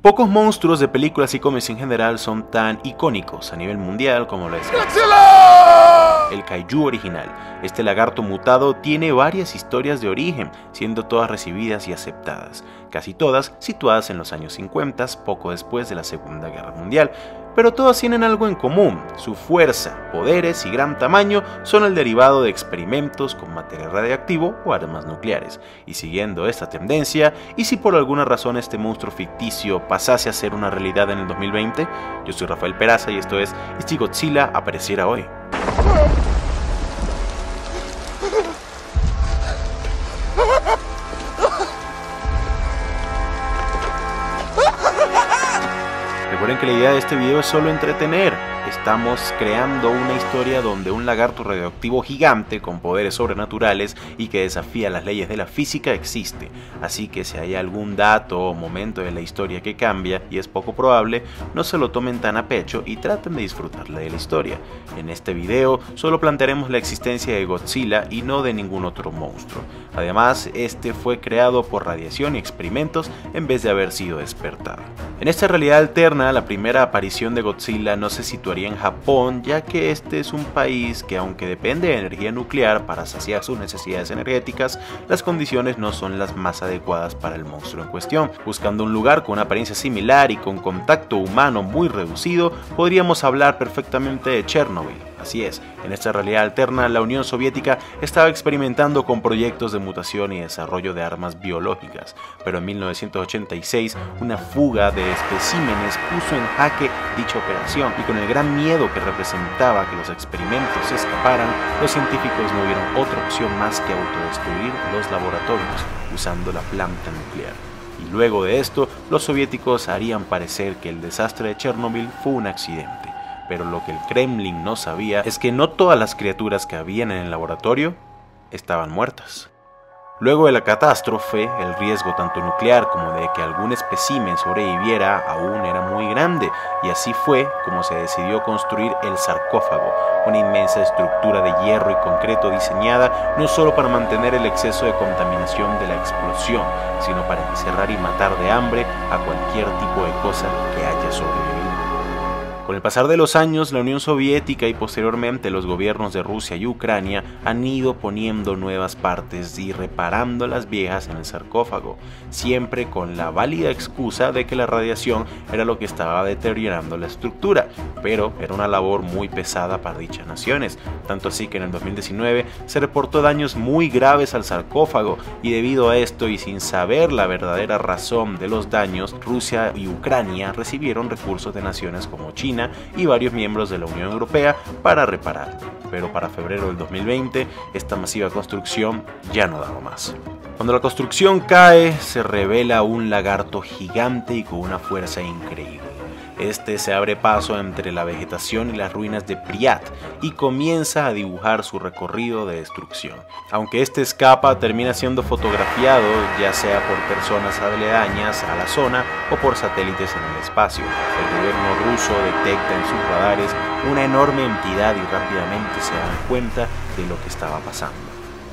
Pocos monstruos de películas y cómics en general son tan icónicos a nivel mundial como lo es el Kaiju original. Este lagarto mutado tiene varias historias de origen, siendo todas recibidas y aceptadas, casi todas situadas en los años 50, poco después de la Segunda Guerra Mundial. Pero todas tienen algo en común: su fuerza, poderes y gran tamaño son el derivado de experimentos con material radiactivo o armas nucleares. Y siguiendo esta tendencia, y si por alguna razón este monstruo ficticio pasase a ser una realidad en el 2020, yo soy Rafael Peraza y esto es ¿Y si Godzilla apareciera hoy? Recuerden que la idea de este video es solo entretener. Estamos creando una historia donde un lagarto radioactivo gigante con poderes sobrenaturales y que desafía las leyes de la física existe. Así que si hay algún dato o momento de la historia que cambia, y es poco probable, no se lo tomen tan a pecho y traten de disfrutarla de la historia. En este video solo plantearemos la existencia de Godzilla y no de ningún otro monstruo. Además, este fue creado por radiación y experimentos en vez de haber sido despertado. En esta realidad alterna, la primera aparición de Godzilla no se situaría en Japón, ya que este es un país que, aunque depende de energía nuclear para saciar sus necesidades energéticas, las condiciones no son las más adecuadas para el monstruo en cuestión. Buscando un lugar con una apariencia similar y con contacto humano muy reducido, podríamos hablar perfectamente de Chernobyl. Así es, en esta realidad alterna la Unión Soviética estaba experimentando con proyectos de mutación y desarrollo de armas biológicas, pero en 1986 una fuga de especímenes puso en jaque dicha operación, y con el gran miedo que representaba que los experimentos se escaparan, los científicos no vieron otra opción más que autodestruir los laboratorios usando la planta nuclear. Y luego de esto, los soviéticos harían parecer que el desastre de Chernobyl fue un accidente. Pero lo que el Kremlin no sabía es que no todas las criaturas que habían en el laboratorio estaban muertas. Luego de la catástrofe, el riesgo tanto nuclear como de que algún espécimen sobreviviera aún era muy grande, y así fue como se decidió construir el sarcófago, una inmensa estructura de hierro y concreto diseñada no solo para mantener el exceso de contaminación de la explosión, sino para encerrar y matar de hambre a cualquier tipo de cosa que haya sobrevivido. Con el pasar de los años, la Unión Soviética y posteriormente los gobiernos de Rusia y Ucrania han ido poniendo nuevas partes y reparando las viejas en el sarcófago, siempre con la válida excusa de que la radiación era lo que estaba deteriorando la estructura, pero era una labor muy pesada para dichas naciones, tanto así que en el 2019 se reportó daños muy graves al sarcófago, y debido a esto y sin saber la verdadera razón de los daños, Rusia y Ucrania recibieron recursos de naciones como China y varios miembros de la Unión Europea para repararlo, pero para febrero del 2020 esta masiva construcción ya no daba más. Cuando la construcción cae, se revela un lagarto gigante y con una fuerza increíble. Este se abre paso entre la vegetación y las ruinas de Pripyat y comienza a dibujar su recorrido de destrucción. Aunque este escapa, termina siendo fotografiado ya sea por personas aledañas a la zona o por satélites en el espacio. El gobierno ruso detecta en sus radares una enorme entidad y rápidamente se dan cuenta de lo que estaba pasando.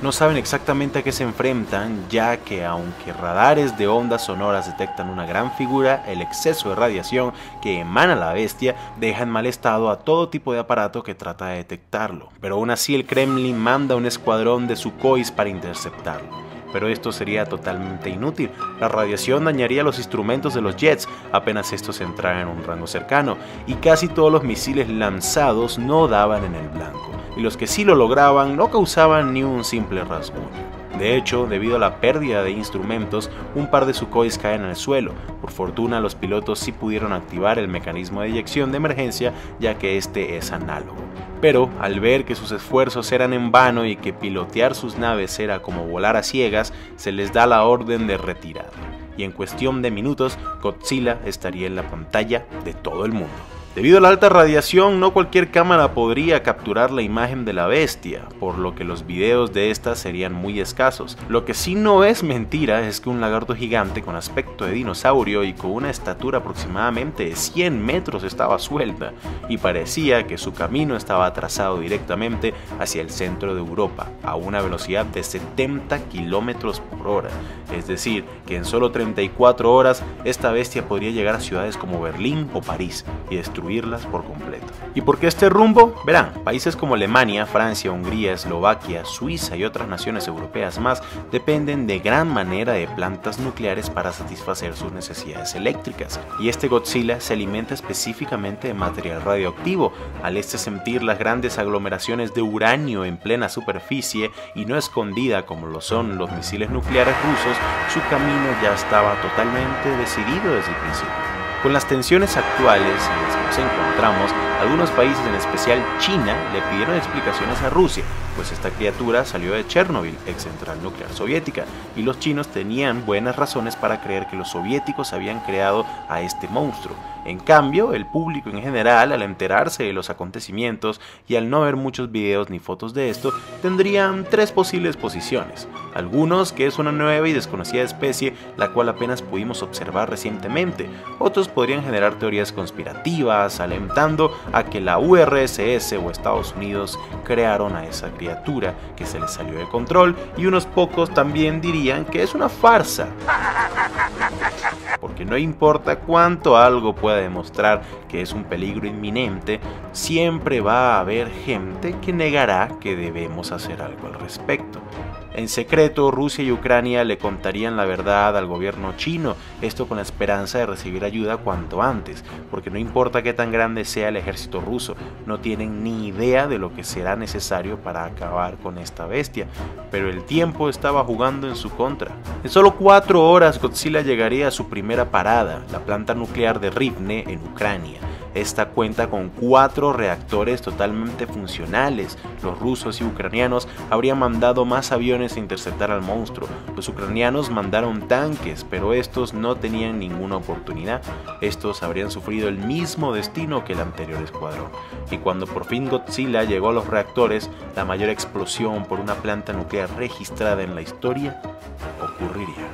No saben exactamente a qué se enfrentan, ya que aunque radares de ondas sonoras detectan una gran figura, el exceso de radiación que emana la bestia deja en mal estado a todo tipo de aparato que trata de detectarlo. Pero aún así el Kremlin manda un escuadrón de Sukhois para interceptarlo. Pero esto sería totalmente inútil. La radiación dañaría los instrumentos de los jets apenas estos entraran en un rango cercano, y casi todos los misiles lanzados no daban en el blanco, y los que sí lo lograban no causaban ni un simple rasguño. De hecho, debido a la pérdida de instrumentos, un par de Sukhois caen en el suelo. Por fortuna, los pilotos sí pudieron activar el mecanismo de eyección de emergencia, ya que este es análogo. Pero, al ver que sus esfuerzos eran en vano y que pilotear sus naves era como volar a ciegas, se les da la orden de retirada. Y en cuestión de minutos, Godzilla estaría en la pantalla de todo el mundo. Debido a la alta radiación, no cualquier cámara podría capturar la imagen de la bestia, por lo que los videos de esta serían muy escasos. Lo que sí no es mentira es que un lagarto gigante con aspecto de dinosaurio y con una estatura aproximadamente de 100 metros estaba suelta, y parecía que su camino estaba trazado directamente hacia el centro de Europa, a una velocidad de 70 kilómetros por hora. Es decir, que en solo 34 horas esta bestia podría llegar a ciudades como Berlín o París y destruirlas por completo. ¿Y por qué este rumbo? Verán, países como Alemania, Francia, Hungría, Eslovaquia, Suiza y otras naciones europeas más dependen de gran manera de plantas nucleares para satisfacer sus necesidades eléctricas. Y este Godzilla se alimenta específicamente de material radioactivo. Al sentir las grandes aglomeraciones de uranio en plena superficie y no escondida como lo son los misiles nucleares rusos, su camino ya estaba totalmente decidido desde el principio. Con las tensiones actuales en las que nos encontramos, algunos países, en especial China, le pidieron explicaciones a Rusia, pues esta criatura salió de Chernobyl, ex central nuclear soviética, y los chinos tenían buenas razones para creer que los soviéticos habían creado a este monstruo. En cambio, el público en general, al enterarse de los acontecimientos y al no ver muchos videos ni fotos de esto, tendrían tres posibles posiciones. Algunos que es una nueva y desconocida especie, la cual apenas pudimos observar recientemente. Otros podrían generar teorías conspirativas, alentando a que la URSS o Estados Unidos crearon a esa criatura que se les salió de control, y unos pocos también dirían que es una farsa. Porque no importa cuánto algo pueda demostrar que es un peligro inminente, siempre va a haber gente que negará que debemos hacer algo al respecto. En secreto, Rusia y Ucrania le contarían la verdad al gobierno chino, esto con la esperanza de recibir ayuda cuanto antes, porque no importa qué tan grande sea el ejército ruso, no tienen ni idea de lo que será necesario para acabar con esta bestia, pero el tiempo estaba jugando en su contra. En solo 4 horas Godzilla llegaría a su primera parada, la planta nuclear de Rivne en Ucrania. Esta cuenta con 4 reactores totalmente funcionales. Los rusos y ucranianos habrían mandado más aviones a interceptar al monstruo. Los ucranianos mandaron tanques, pero estos no tenían ninguna oportunidad. Estos habrían sufrido el mismo destino que el anterior escuadrón. Y cuando por fin Godzilla llegó a los reactores, la mayor explosión por una planta nuclear registrada en la historia ocurriría.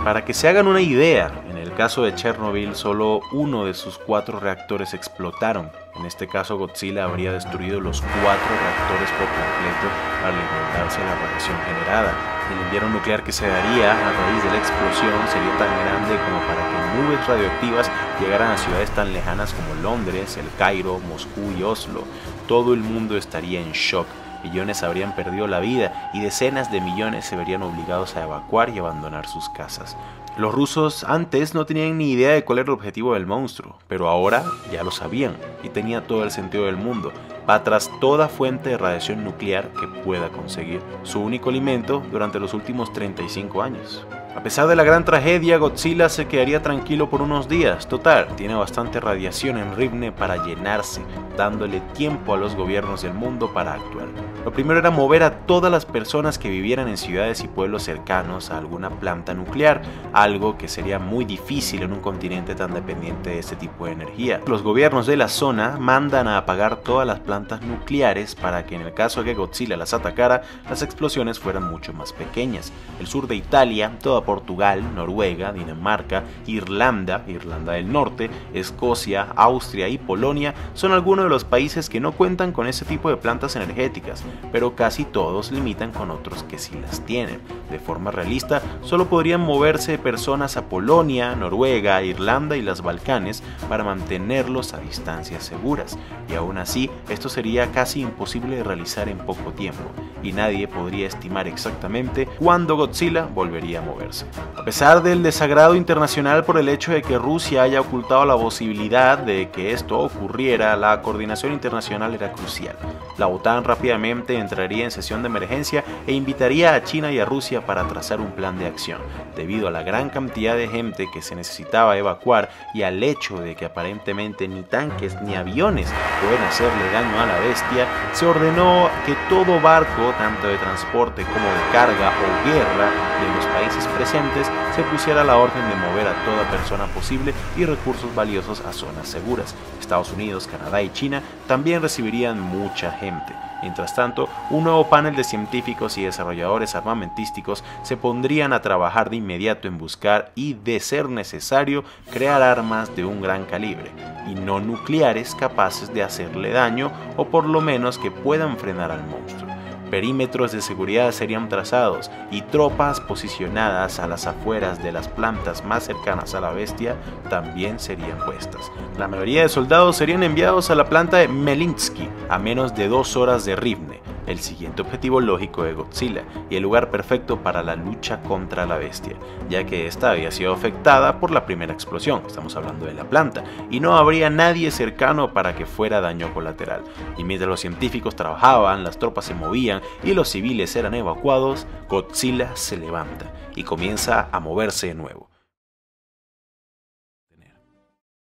Para que se hagan una idea, en el caso de Chernobyl, solo uno de sus 4 reactores explotaron. En este caso, Godzilla habría destruido los 4 reactores por completo al alimentarse de la radiación generada. El invierno nuclear que se daría a raíz de la explosión sería tan grande como para que nubes radioactivas llegaran a ciudades tan lejanas como Londres, El Cairo, Moscú y Oslo. Todo el mundo estaría en shock. Millones habrían perdido la vida y decenas de millones se verían obligados a evacuar y abandonar sus casas. Los rusos antes no tenían ni idea de cuál era el objetivo del monstruo, pero ahora ya lo sabían y tenía todo el sentido del mundo. Va tras toda fuente de radiación nuclear que pueda conseguir, su único alimento durante los últimos 35 años. A pesar de la gran tragedia, Godzilla se quedaría tranquilo por unos días. Total, tiene bastante radiación en Rivne para llenarse, dándole tiempo a los gobiernos del mundo para actuar. Lo primero era mover a todas las personas que vivieran en ciudades y pueblos cercanos a alguna planta nuclear, algo que sería muy difícil en un continente tan dependiente de este tipo de energía. Los gobiernos de la zona mandan a apagar todas las plantas nucleares para que en el caso de que Godzilla las atacara, las explosiones fueran mucho más pequeñas. El sur de Italia, toda Portugal, Noruega, Dinamarca, Irlanda del Norte, Escocia, Austria y Polonia son algunos de los países que no cuentan con este tipo de plantas energéticas, pero casi todos limitan con otros que sí las tienen. De forma realista, solo podrían moverse personas a Polonia, Noruega, Irlanda y los Balcanes para mantenerlos a distancias seguras, y aún así esto sería casi imposible de realizar en poco tiempo, y nadie podría estimar exactamente cuándo Godzilla volvería a moverse. A pesar del desagrado internacional por el hecho de que Rusia haya ocultado la posibilidad de que esto ocurriera, la coordinación internacional era crucial. La OTAN rápidamente entraría en sesión de emergencia e invitaría a China y a Rusia para trazar un plan de acción. Debido a la gran cantidad de gente que se necesitaba evacuar y al hecho de que aparentemente ni tanques ni aviones pueden hacerle daño a la bestia, se ordenó que todo barco, tanto de transporte como de carga o guerra, de los países presentes se pusiera la orden de mover a toda persona posible y recursos valiosos a zonas seguras. Estados Unidos, Canadá y China también recibirían mucha gente. Mientras tanto, un nuevo panel de científicos y desarrolladores armamentísticos se pondrían a trabajar de inmediato en buscar y, de ser necesario, crear armas de un gran calibre, y no nucleares capaces de hacerle daño o por lo menos que puedan frenar al monstruo. Perímetros de seguridad serían trazados y tropas posicionadas a las afueras de las plantas más cercanas a la bestia también serían puestas. La mayoría de soldados serían enviados a la planta de Melnitsky, a menos de 2 horas de Rivne, el siguiente objetivo lógico de Godzilla y el lugar perfecto para la lucha contra la bestia, ya que esta había sido afectada por la primera explosión, estamos hablando de la planta, y no habría nadie cercano para que fuera daño colateral. Y mientras los científicos trabajaban, las tropas se movían y los civiles eran evacuados, Godzilla se levanta y comienza a moverse de nuevo.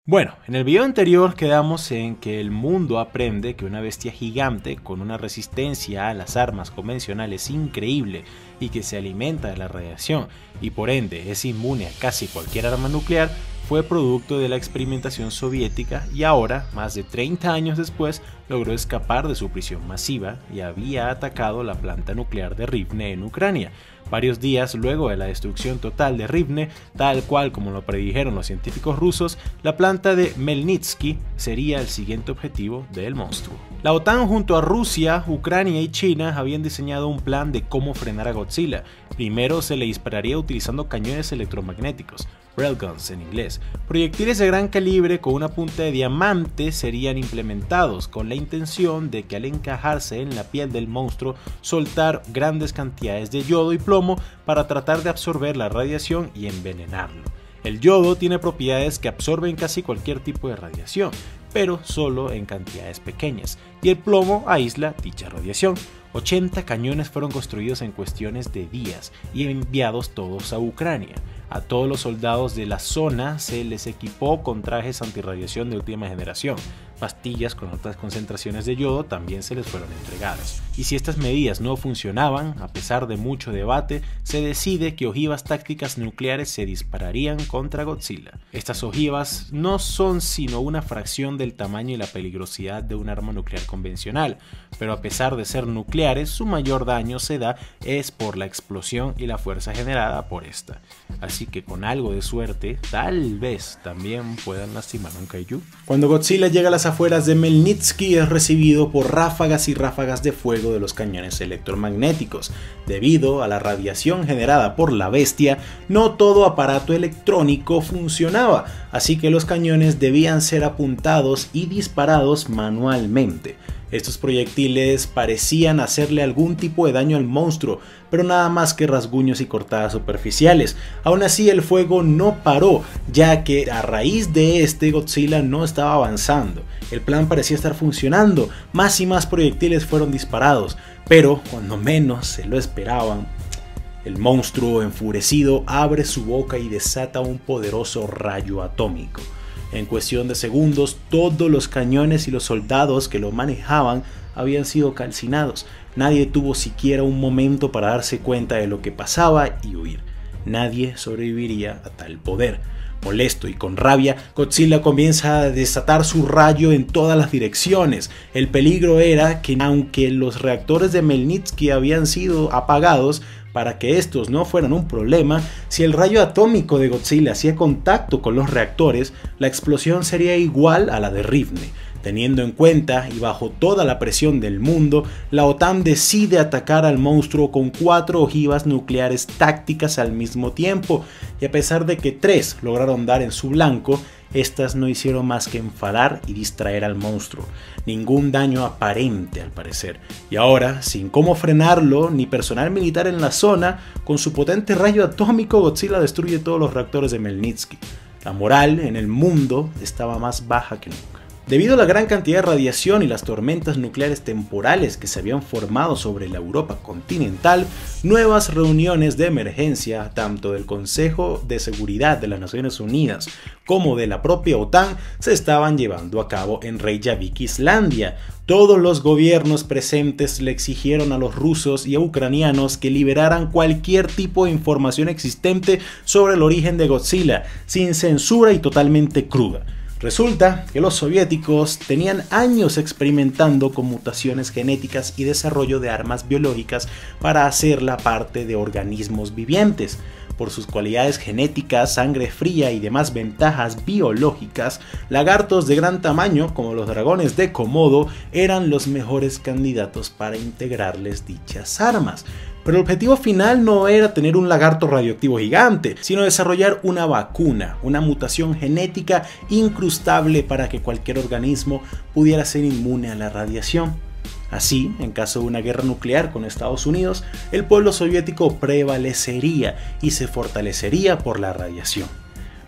Bueno, en el video anterior quedamos en que el mundo aprende que una bestia gigante con una resistencia a las armas convencionales increíble y que se alimenta de la radiación y por ende es inmune a casi cualquier arma nuclear fue producto de la experimentación soviética y ahora, más de 30 años después, logró escapar de su prisión masiva y había atacado la planta nuclear de Rivne en Ucrania. Varios días luego de la destrucción total de Rivne, tal cual como lo predijeron los científicos rusos, la planta de Melnitsky sería el siguiente objetivo del monstruo. La OTAN junto a Rusia, Ucrania y China habían diseñado un plan de cómo frenar a Godzilla. Primero se le dispararía utilizando cañones electromagnéticos, railguns en inglés. Proyectiles de gran calibre con una punta de diamante serían implementados con la intención de que al encajarse en la piel del monstruo soltar grandes cantidades de yodo y plomo para tratar de absorber la radiación y envenenarlo. El yodo tiene propiedades que absorben casi cualquier tipo de radiación, pero solo en cantidades pequeñas, y el plomo aísla dicha radiación. 80 cañones fueron construidos en cuestiones de días y enviados todos a Ucrania. A todos los soldados de la zona se les equipó con trajes antirradiación de última generación. Pastillas con altas concentraciones de yodo también se les fueron entregadas. Y si estas medidas no funcionaban, a pesar de mucho debate, se decide que ojivas tácticas nucleares se dispararían contra Godzilla. Estas ojivas no son sino una fracción del tamaño y la peligrosidad de un arma nuclear convencional, pero a pesar de ser nucleares, su mayor daño se da es por la explosión y la fuerza generada por esta. Así que con algo de suerte, tal vez también puedan lastimar a un kaiju. Cuando Godzilla llega a las afueras de Melnitsky es recibido por ráfagas y ráfagas de fuego de los cañones electromagnéticos. Debido a la radiación generada por la bestia, no todo aparato electrónico funcionaba, así que los cañones debían ser apuntados y disparados manualmente. Estos proyectiles parecían hacerle algún tipo de daño al monstruo, pero nada más que rasguños y cortadas superficiales. Aún así el fuego no paró, ya que a raíz de este Godzilla no estaba avanzando. El plan parecía estar funcionando, más y más proyectiles fueron disparados, pero cuando menos se lo esperaban, el monstruo enfurecido abre su boca y desata un poderoso rayo atómico. En cuestión de segundos, todos los cañones y los soldados que lo manejaban habían sido calcinados. Nadie tuvo siquiera un momento para darse cuenta de lo que pasaba y huir. Nadie sobreviviría a tal poder. Molesto y con rabia, Godzilla comienza a desatar su rayo en todas las direcciones. El peligro era que, aunque los reactores de Melnitsky habían sido apagados, para que estos no fueran un problema, si el rayo atómico de Godzilla hacía contacto con los reactores, la explosión sería igual a la de Rivne. Teniendo en cuenta y bajo toda la presión del mundo, la OTAN decide atacar al monstruo con 4 ojivas nucleares tácticas al mismo tiempo, y a pesar de que 3 lograron dar en su blanco, estas no hicieron más que enfadar y distraer al monstruo. Ningún daño aparente al parecer. Y ahora, sin cómo frenarlo ni personal militar en la zona, con su potente rayo atómico Godzilla destruye todos los reactores de Melnitsky. La moral en el mundo estaba más baja que nunca. Debido a la gran cantidad de radiación y las tormentas nucleares temporales que se habían formado sobre la Europa continental, nuevas reuniones de emergencia, tanto del Consejo de Seguridad de las Naciones Unidas como de la propia OTAN, se estaban llevando a cabo en Reykjavik, Islandia. Todos los gobiernos presentes le exigieron a los rusos y a ucranianos que liberaran cualquier tipo de información existente sobre el origen de Godzilla, sin censura y totalmente cruda. Resulta que los soviéticos tenían años experimentando con mutaciones genéticas y desarrollo de armas biológicas para hacerla parte de organismos vivientes. Por sus cualidades genéticas, sangre fría y demás ventajas biológicas, lagartos de gran tamaño, como los dragones de Komodo, eran los mejores candidatos para integrarles dichas armas. Pero el objetivo final no era tener un lagarto radioactivo gigante, sino desarrollar una vacuna, una mutación genética incrustable para que cualquier organismo pudiera ser inmune a la radiación. Así, en caso de una guerra nuclear con Estados Unidos, el pueblo soviético prevalecería y se fortalecería por la radiación.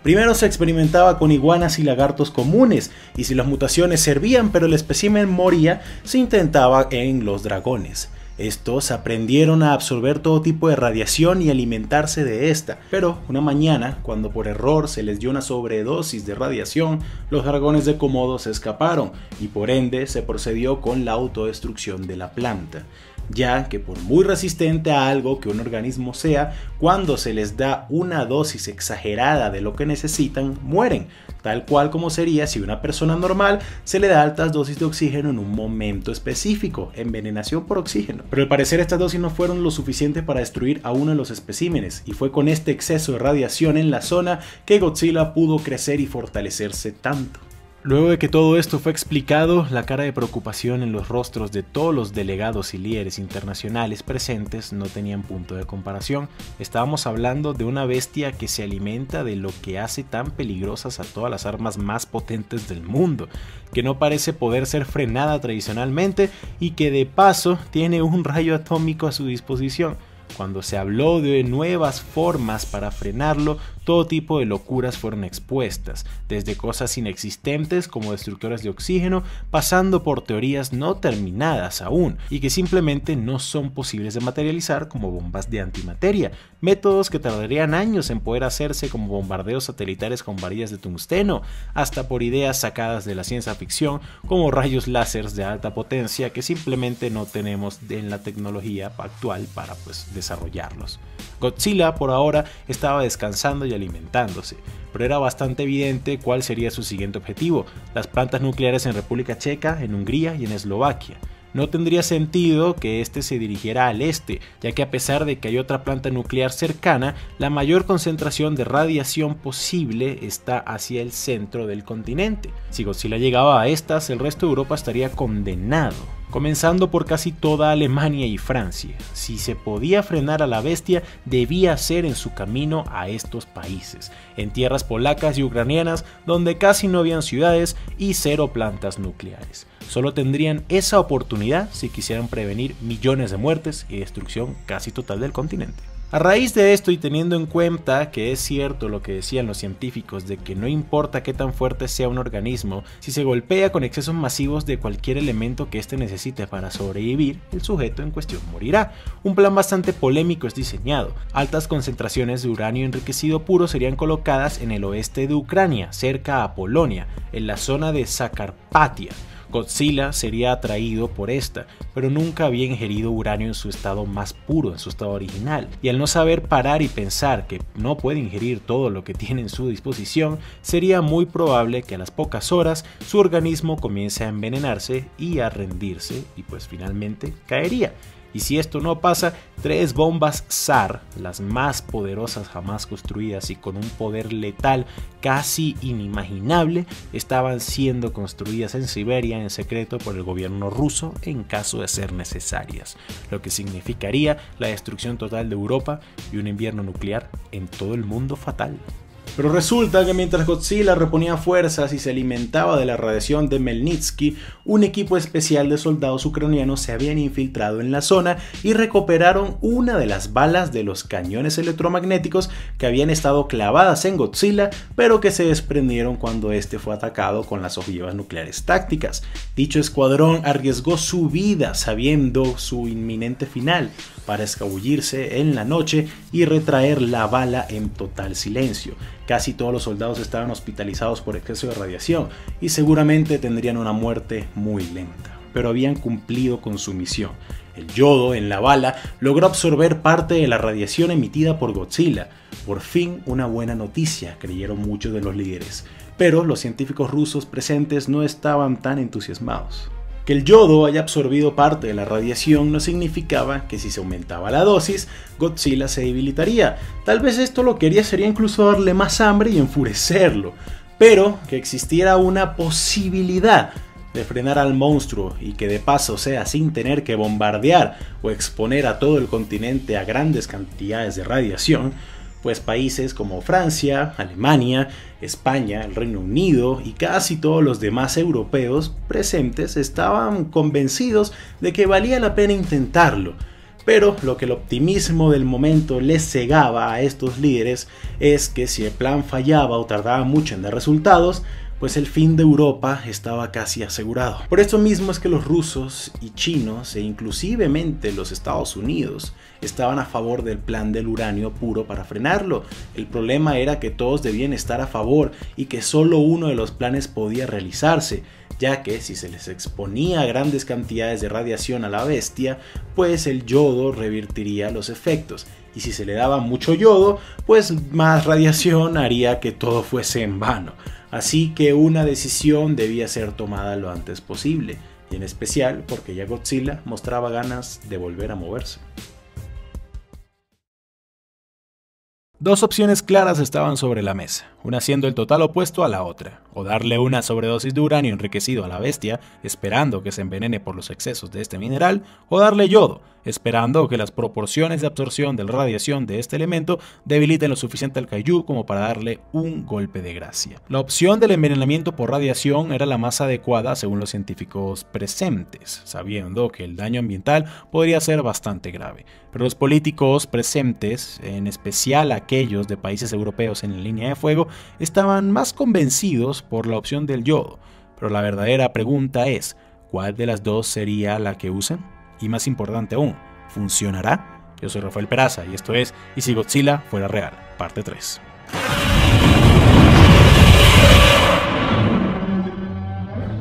Primero se experimentaba con iguanas y lagartos comunes, y si las mutaciones servían pero el espécimen moría, se intentaba en los dragones. Estos aprendieron a absorber todo tipo de radiación y alimentarse de esta, pero una mañana, cuando por error se les dio una sobredosis de radiación, los dragones de Komodo se escaparon y por ende se procedió con la autodestrucción de la planta, ya que por muy resistente a algo que un organismo sea, cuando se les da una dosis exagerada de lo que necesitan, mueren, tal cual como sería si una persona normal se le da altas dosis de oxígeno en un momento específico, envenenación por oxígeno. Pero al parecer estas dosis no fueron lo suficiente para destruir a uno de los especímenes, y fue con este exceso de radiación en la zona que Godzilla pudo crecer y fortalecerse tanto. Luego de que todo esto fue explicado, la cara de preocupación en los rostros de todos los delegados y líderes internacionales presentes no tenían punto de comparación. Estábamos hablando de una bestia que se alimenta de lo que hace tan peligrosas a todas las armas más potentes del mundo, que no parece poder ser frenada tradicionalmente y que de paso tiene un rayo atómico a su disposición. Cuando se habló de nuevas formas para frenarlo, todo tipo de locuras fueron expuestas, desde cosas inexistentes como destructores de oxígeno, pasando por teorías no terminadas aún y que simplemente no son posibles de materializar, como bombas de antimateria, métodos que tardarían años en poder hacerse, como bombardeos satelitares con varillas de tungsteno, hasta por ideas sacadas de la ciencia ficción como rayos láseres de alta potencia que simplemente no tenemos en la tecnología actual para desarrollarlos. Godzilla por ahora estaba descansando y alimentándose, pero era bastante evidente cuál sería su siguiente objetivo: las plantas nucleares en República Checa, en Hungría y en Eslovaquia. No tendría sentido que este se dirigiera al este, ya que a pesar de que hay otra planta nuclear cercana, la mayor concentración de radiación posible está hacia el centro del continente. Si Godzilla llegaba a estas, el resto de Europa estaría condenado, comenzando por casi toda Alemania y Francia. Si se podía frenar a la bestia, debía ser en su camino a estos países, en tierras polacas y ucranianas, donde casi no habían ciudades y cero plantas nucleares. Solo tendrían esa oportunidad si quisieran prevenir millones de muertes y destrucción casi total del continente. A raíz de esto, y teniendo en cuenta que es cierto lo que decían los científicos de que no importa qué tan fuerte sea un organismo, si se golpea con excesos masivos de cualquier elemento que éste necesite para sobrevivir, el sujeto en cuestión morirá. Un plan bastante polémico es diseñado. Altas concentraciones de uranio enriquecido puro serían colocadas en el oeste de Ucrania, cerca a Polonia, en la zona de Zakarpatia. Godzilla sería atraído por esta, pero nunca había ingerido uranio en su estado más puro, en su estado original, y al no saber parar y pensar que no puede ingerir todo lo que tiene en su disposición, sería muy probable que a las pocas horas su organismo comience a envenenarse y a rendirse, y pues finalmente caería. Y si esto no pasa, 3 bombas SAR, las más poderosas jamás construidas y con un poder letal casi inimaginable, estaban siendo construidas en Siberia en secreto por el gobierno ruso en caso de ser necesarias, lo que significaría la destrucción total de Europa y un invierno nuclear en todo el mundo fatal. Pero resulta que mientras Godzilla reponía fuerzas y se alimentaba de la radiación de Melnitsky, un equipo especial de soldados ucranianos se habían infiltrado en la zona y recuperaron una de las balas de los cañones electromagnéticos que habían estado clavadas en Godzilla, pero que se desprendieron cuando este fue atacado con las ojivas nucleares tácticas. Dicho escuadrón arriesgó su vida sabiendo su inminente final para escabullirse en la noche y retraer la bala en total silencio. Casi todos los soldados estaban hospitalizados por exceso de radiación y seguramente tendrían una muerte muy lenta, pero habían cumplido con su misión. El yodo en la bala logró absorber parte de la radiación emitida por Godzilla. Por fin una buena noticia, creyeron muchos de los líderes, pero los científicos rusos presentes no estaban tan entusiasmados. Que el yodo haya absorbido parte de la radiación no significaba que si se aumentaba la dosis, Godzilla se debilitaría. Tal vez esto lo que haría sería incluso darle más hambre y enfurecerlo, pero que existiera una posibilidad de frenar al monstruo y que de paso sea sin tener que bombardear o exponer a todo el continente a grandes cantidades de radiación, pues países como Francia, Alemania, España, el Reino Unido y casi todos los demás europeos presentes estaban convencidos de que valía la pena intentarlo. Pero lo que el optimismo del momento les cegaba a estos líderes es que si el plan fallaba o tardaba mucho en dar resultados, pues el fin de Europa estaba casi asegurado. Por eso mismo es que los rusos y chinos, e inclusivemente los Estados Unidos, estaban a favor del plan del uranio puro para frenarlo. El problema era que todos debían estar a favor y que solo uno de los planes podía realizarse, ya que si se les exponía a grandes cantidades de radiación a la bestia, pues el yodo revertiría los efectos. Y si se le daba mucho yodo, pues más radiación haría que todo fuese en vano. Así que una decisión debía ser tomada lo antes posible, y en especial porque ya Godzilla mostraba ganas de volver a moverse. Dos opciones claras estaban sobre la mesa, una siendo el total opuesto a la otra, o darle una sobredosis de uranio enriquecido a la bestia, esperando que se envenene por los excesos de este mineral, o darle yodo, esperando que las proporciones de absorción de la radiación de este elemento debiliten lo suficiente al kaiju como para darle un golpe de gracia. La opción del envenenamiento por radiación era la más adecuada según los científicos presentes, sabiendo que el daño ambiental podría ser bastante grave. Pero los políticos presentes, en especial aquellos de países europeos en la línea de fuego, estaban más convencidos por la opción del yodo. Pero la verdadera pregunta es, ¿cuál de las dos sería la que usen? Y más importante aún, ¿funcionará? Yo soy Rafael Peraza y esto es ¿Y si Godzilla fuera real? Parte 3.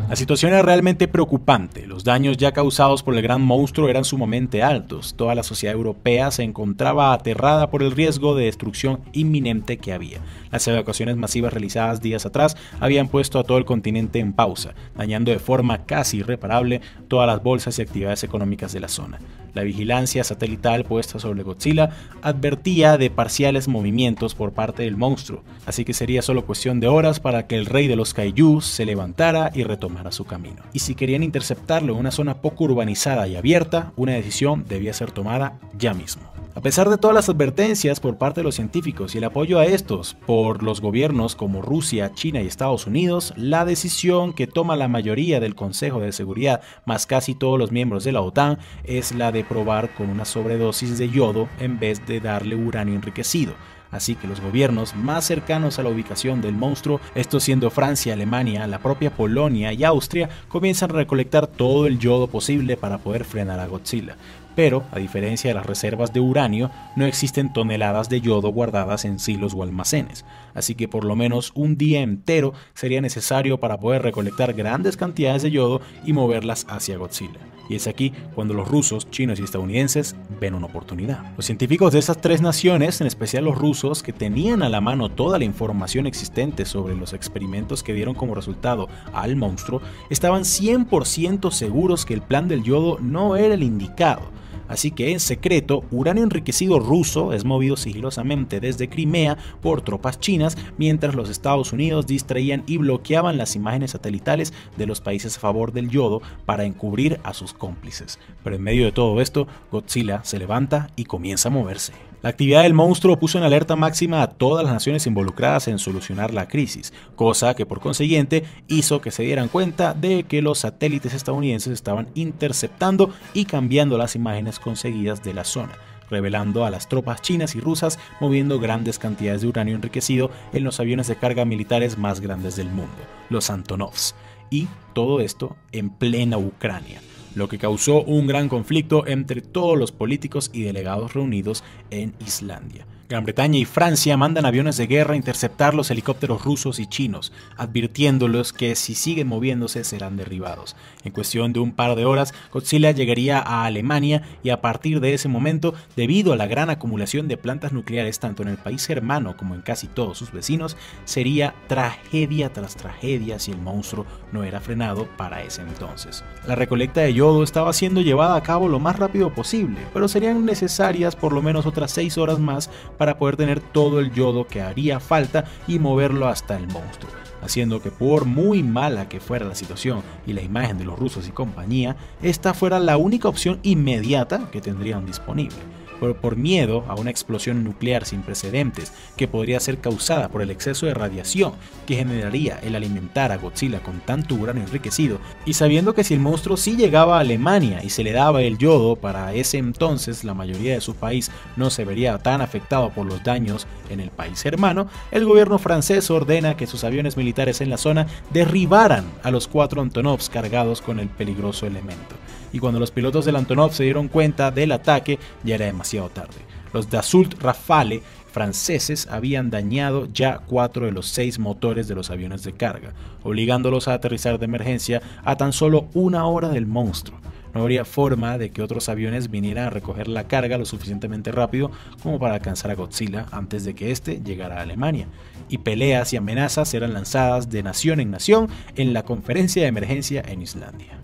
La situación era realmente preocupante, los daños ya causados por el gran monstruo eran sumamente altos, toda la sociedad europea se encontraba aterrada por el riesgo de destrucción inminente que había. Las evacuaciones masivas realizadas días atrás habían puesto a todo el continente en pausa, dañando de forma casi irreparable todas las bolsas y actividades económicas de la zona. La vigilancia satelital puesta sobre Godzilla advertía de parciales movimientos por parte del monstruo, así que sería solo cuestión de horas para que el rey de los kaijus se levantara y retomara su camino. Y si querían interceptarlo en una zona poco urbanizada y abierta, una decisión debía ser tomada ya mismo. A pesar de todas las advertencias por parte de los científicos y el apoyo a estos por los gobiernos como Rusia, China y Estados Unidos, la decisión que toma la mayoría del Consejo de Seguridad, más casi todos los miembros de la OTAN, es la de probar con una sobredosis de yodo en vez de darle uranio enriquecido. Así que los gobiernos más cercanos a la ubicación del monstruo, estos siendo Francia, Alemania, la propia Polonia y Austria, comienzan a recolectar todo el yodo posible para poder frenar a Godzilla. Pero, a diferencia de las reservas de uranio, no existen toneladas de yodo guardadas en silos o almacenes, así que por lo menos un día entero sería necesario para poder recolectar grandes cantidades de yodo y moverlas hacia Godzilla. Y es aquí cuando los rusos, chinos y estadounidenses ven una oportunidad. Los científicos de estas tres naciones, en especial los rusos, que tenían a la mano toda la información existente sobre los experimentos que dieron como resultado al monstruo, estaban 100% seguros que el plan del yodo no era el indicado. Así que en secreto, uranio enriquecido ruso es movido sigilosamente desde Crimea por tropas chinas, mientras los Estados Unidos distraían y bloqueaban las imágenes satelitales de los países a favor del yodo para encubrir a sus cómplices. Pero en medio de todo esto, Godzilla se levanta y comienza a moverse. La actividad del monstruo puso en alerta máxima a todas las naciones involucradas en solucionar la crisis, cosa que por consiguiente hizo que se dieran cuenta de que los satélites estadounidenses estaban interceptando y cambiando las imágenes conseguidas de la zona, revelando a las tropas chinas y rusas moviendo grandes cantidades de uranio enriquecido en los aviones de carga militares más grandes del mundo, los Antonovs, y todo esto en plena Ucrania, lo que causó un gran conflicto entre todos los políticos y delegados reunidos en Islandia. Gran Bretaña y Francia mandan aviones de guerra a interceptar los helicópteros rusos y chinos, advirtiéndolos que si siguen moviéndose serán derribados. En cuestión de un par de horas, Godzilla llegaría a Alemania y a partir de ese momento, debido a la gran acumulación de plantas nucleares tanto en el país hermano como en casi todos sus vecinos, sería tragedia tras tragedia si el monstruo no era frenado para ese entonces. La recolecta de yodo estaba siendo llevada a cabo lo más rápido posible, pero serían necesarias por lo menos otras 6 horas más para poder tener todo el yodo que haría falta y moverlo hasta el monstruo, haciendo que por muy mala que fuera la situación y la imagen de los rusos y compañía, esta fuera la única opción inmediata que tendrían disponible. Pero por miedo a una explosión nuclear sin precedentes que podría ser causada por el exceso de radiación que generaría el alimentar a Godzilla con tanto uranio enriquecido, y sabiendo que si el monstruo sí llegaba a Alemania y se le daba el yodo, para ese entonces la mayoría de su país no se vería tan afectado por los daños en el país hermano, el gobierno francés ordena que sus aviones militares en la zona derribaran a los 4 Antonovs cargados con el peligroso elemento. Y cuando los pilotos del Antonov se dieron cuenta del ataque, ya era demasiado tarde. Los Dassault Rafale franceses habían dañado ya 4 de los 6 motores de los aviones de carga, obligándolos a aterrizar de emergencia a tan solo 1 hora del monstruo. No habría forma de que otros aviones vinieran a recoger la carga lo suficientemente rápido como para alcanzar a Godzilla antes de que éste llegara a Alemania, y peleas y amenazas eran lanzadas de nación en nación en la conferencia de emergencia en Islandia.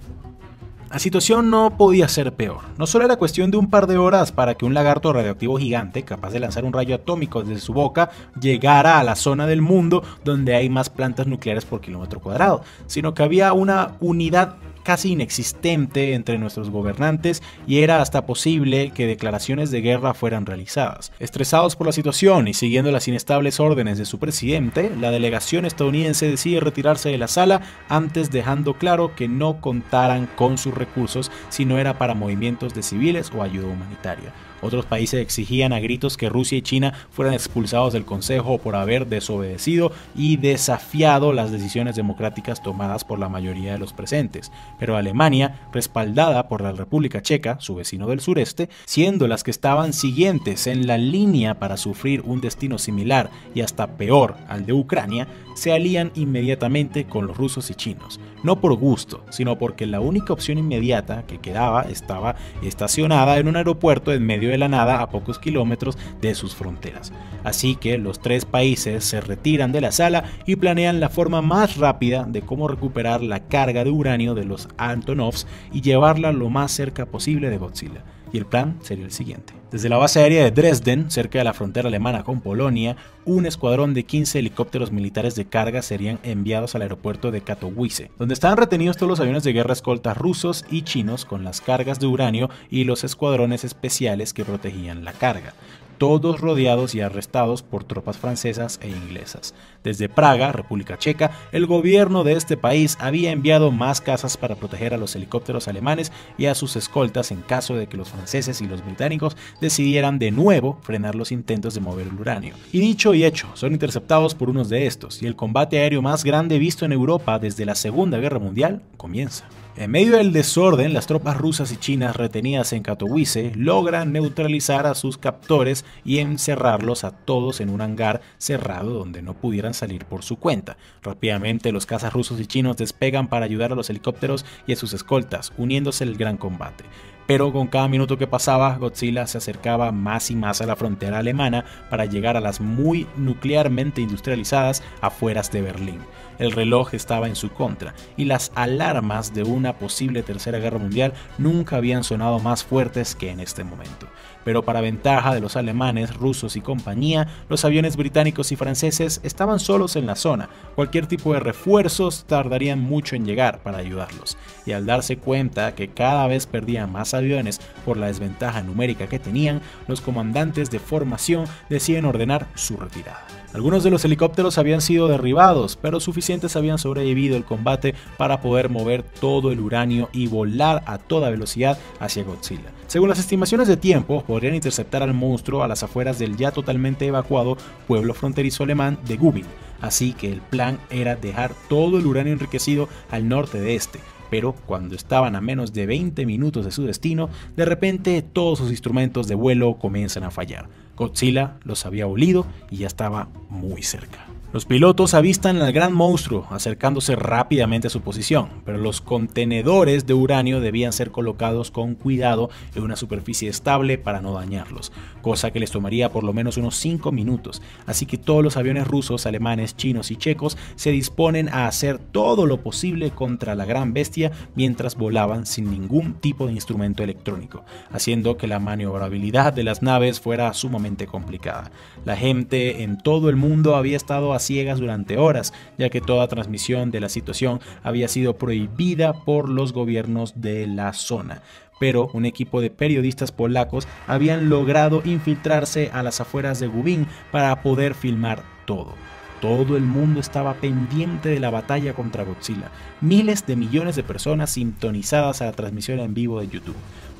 La situación no podía ser peor. No solo era cuestión de un par de horas para que un lagarto radioactivo gigante, capaz de lanzar un rayo atómico desde su boca, llegara a la zona del mundo donde hay más plantas nucleares por kilómetro cuadrado, sino que había una unidad casi inexistente entre nuestros gobernantes y era hasta posible que declaraciones de guerra fueran realizadas. Estresados por la situación y siguiendo las inestables órdenes de su presidente, la delegación estadounidense decide retirarse de la sala, antes dejando claro que no contaran con sus recursos si no era para movimientos de civiles o ayuda humanitaria. Otros países exigían a gritos que Rusia y China fueran expulsados del Consejo por haber desobedecido y desafiado las decisiones democráticas tomadas por la mayoría de los presentes, pero Alemania, respaldada por la República Checa, su vecino del sureste, siendo las que estaban siguientes en la línea para sufrir un destino similar y hasta peor al de Ucrania, se alían inmediatamente con los rusos y chinos, no por gusto, sino porque la única opción inmediata que quedaba estaba estacionada en un aeropuerto en medio de la nada a pocos kilómetros de sus fronteras. Así que los 3 países se retiran de la sala y planean la forma más rápida de cómo recuperar la carga de uranio de los Antonovs y llevarla lo más cerca posible de Godzilla. Y el plan sería el siguiente. Desde la base aérea de Dresden, cerca de la frontera alemana con Polonia, un escuadrón de 15 helicópteros militares de carga serían enviados al aeropuerto de Katowice, donde estaban retenidos todos los aviones de guerra escoltas rusos y chinos con las cargas de uranio y los escuadrones especiales que protegían la carga, todos rodeados y arrestados por tropas francesas e inglesas. Desde Praga, República Checa, el gobierno de este país había enviado más cazas para proteger a los helicópteros alemanes y a sus escoltas en caso de que los franceses y los británicos decidieran de nuevo frenar los intentos de mover el uranio. Y dicho y hecho, son interceptados por unos de estos, y el combate aéreo más grande visto en Europa desde la Segunda Guerra Mundial comienza. En medio del desorden, las tropas rusas y chinas retenidas en Katowice logran neutralizar a sus captores y encerrarlos a todos en un hangar cerrado donde no pudieran salir por su cuenta. Rápidamente los cazas rusos y chinos despegan para ayudar a los helicópteros y a sus escoltas, uniéndose al gran combate. Pero con cada minuto que pasaba, Godzilla se acercaba más y más a la frontera alemana para llegar a las muy nuclearmente industrializadas afueras de Berlín. El reloj estaba en su contra y las alarmas de una posible tercera guerra mundial nunca habían sonado más fuertes que en este momento. pero para ventaja de los alemanes, rusos y compañía, los aviones británicos y franceses estaban solos en la zona. Cualquier tipo de refuerzos tardarían mucho en llegar para ayudarlos, y al darse cuenta que cada vez perdían más aviones por la desventaja numérica que tenían, los comandantes de formación deciden ordenar su retirada. Algunos de los helicópteros habían sido derribados, pero suficientes habían sobrevivido el combate para poder mover todo el uranio y volar a toda velocidad hacia Godzilla. Según las estimaciones de tiempo, podrían interceptar al monstruo a las afueras del ya totalmente evacuado pueblo fronterizo alemán de Gubin, así que el plan era dejar todo el uranio enriquecido al norte de este. Pero cuando estaban a menos de 20 minutos de su destino, de repente todos sus instrumentos de vuelo comienzan a fallar. Godzilla los había olido y ya estaba muy cerca. Los pilotos avistan al gran monstruo acercándose rápidamente a su posición, pero los contenedores de uranio debían ser colocados con cuidado en una superficie estable para no dañarlos, cosa que les tomaría por lo menos unos 5 minutos, así que todos los aviones rusos, alemanes, chinos y checos se disponen a hacer todo lo posible contra la gran bestia mientras volaban sin ningún tipo de instrumento electrónico, haciendo que la maniobrabilidad de las naves fuera sumamente complicada. La gente en todo el mundo había estado a ciegas durante horas, ya que toda transmisión de la situación había sido prohibida por los gobiernos de la zona. Pero un equipo de periodistas polacos habían logrado infiltrarse a las afueras de Gubin para poder filmar todo. Todo el mundo estaba pendiente de la batalla contra Godzilla. Miles de millones de personas sintonizadas a la transmisión en vivo de YouTube.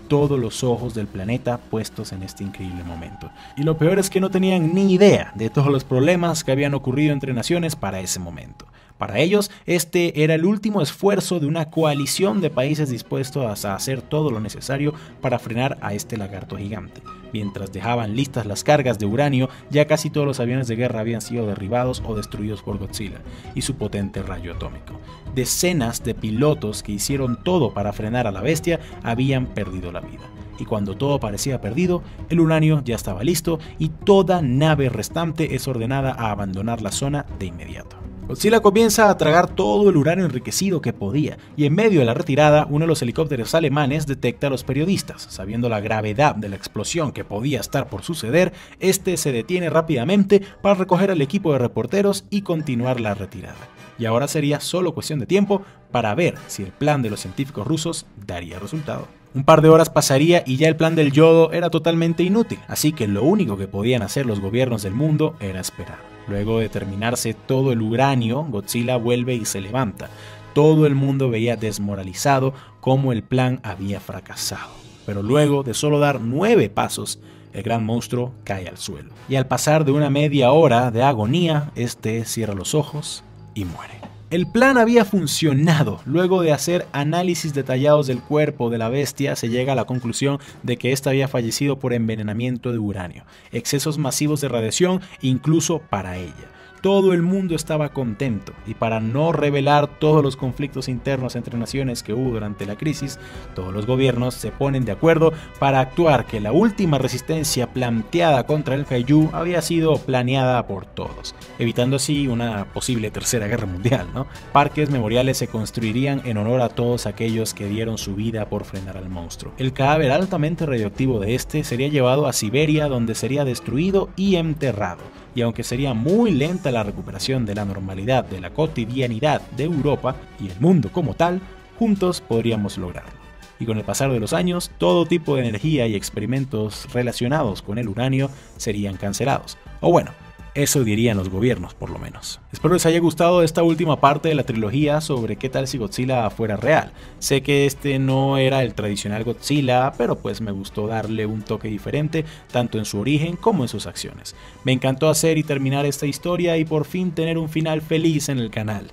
Todos los ojos del planeta puestos en este increíble momento. Y lo peor es que no tenían ni idea de todos los problemas que habían ocurrido entre naciones para ese momento. Para ellos, este era el último esfuerzo de una coalición de países dispuestos a hacer todo lo necesario para frenar a este lagarto gigante. Mientras dejaban listas las cargas de uranio, ya casi todos los aviones de guerra habían sido derribados o destruidos por Godzilla y su potente rayo atómico. Decenas de pilotos que hicieron todo para frenar a la bestia habían perdido la vida. Y cuando todo parecía perdido, el uranio ya estaba listo y toda nave restante es ordenada a abandonar la zona de inmediato. Godzilla comienza a tragar todo el uranio enriquecido que podía, y en medio de la retirada, uno de los helicópteros alemanes detecta a los periodistas. Sabiendo la gravedad de la explosión que podía estar por suceder, este se detiene rápidamente para recoger al equipo de reporteros y continuar la retirada. Y ahora sería solo cuestión de tiempo para ver si el plan de los científicos rusos daría resultado. Un par de horas pasaría y ya el plan del yodo era totalmente inútil, así que lo único que podían hacer los gobiernos del mundo era esperar. Luego de terminarse todo el uranio, Godzilla vuelve y se levanta. Todo el mundo veía desmoralizado cómo el plan había fracasado. Pero luego de solo dar 9 pasos, el gran monstruo cae al suelo. Y al pasar de una media hora de agonía, este cierra los ojos y muere. El plan había funcionado. Luego de hacer análisis detallados del cuerpo de la bestia, se llega a la conclusión de que ésta había fallecido por envenenamiento de uranio, excesos masivos de radiación, incluso para ella. Todo el mundo estaba contento, y para no revelar todos los conflictos internos entre naciones que hubo durante la crisis, todos los gobiernos se ponen de acuerdo para actuar que la última resistencia planteada contra el Kaiju había sido planeada por todos, evitando así una posible tercera guerra mundial, ¿no? Parques memoriales se construirían en honor a todos aquellos que dieron su vida por frenar al monstruo. El cadáver altamente radioactivo de este sería llevado a Siberia, donde sería destruido y enterrado. Y aunque sería muy lenta la recuperación de la normalidad de la cotidianidad de Europa y el mundo como tal, juntos podríamos lograrlo. Y con el pasar de los años, todo tipo de energía y experimentos relacionados con el uranio serían cancelados. O bueno, eso dirían los gobiernos, por lo menos. Espero les haya gustado esta última parte de la trilogía sobre qué tal si Godzilla fuera real. Sé que este no era el tradicional Godzilla, pero pues me gustó darle un toque diferente, tanto en su origen como en sus acciones. Me encantó hacer y terminar esta historia y por fin tener un final feliz en el canal,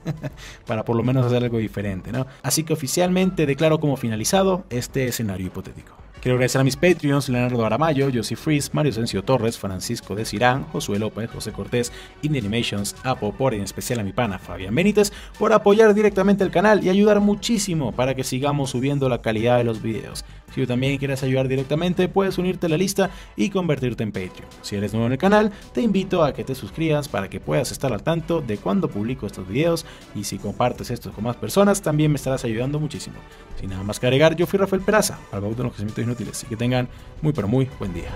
para por lo menos hacer algo diferente, ¿no? Así que oficialmente declaro como finalizado este escenario hipotético. Quiero agradecer a mis Patreons, Leonardo Aramayo, Josie Freeze, Mario Sencio Torres, Francisco de Cirán, Josué López, José Cortés, Indie Animations, Apo, por en especial a mi pana Fabián Benítez, por apoyar directamente el canal y ayudar muchísimo para que sigamos subiendo la calidad de los videos. Si tú también quieres ayudar directamente, puedes unirte a la lista y convertirte en Patreon. Si eres nuevo en el canal, te invito a que te suscribas para que puedas estar al tanto de cuando publico estos videos, y si compartes esto con más personas, también me estarás ayudando muchísimo. Sin nada más que agregar, yo fui Rafael Peraza, al baúl de los conocimientos inútiles, y que tengan muy pero muy buen día.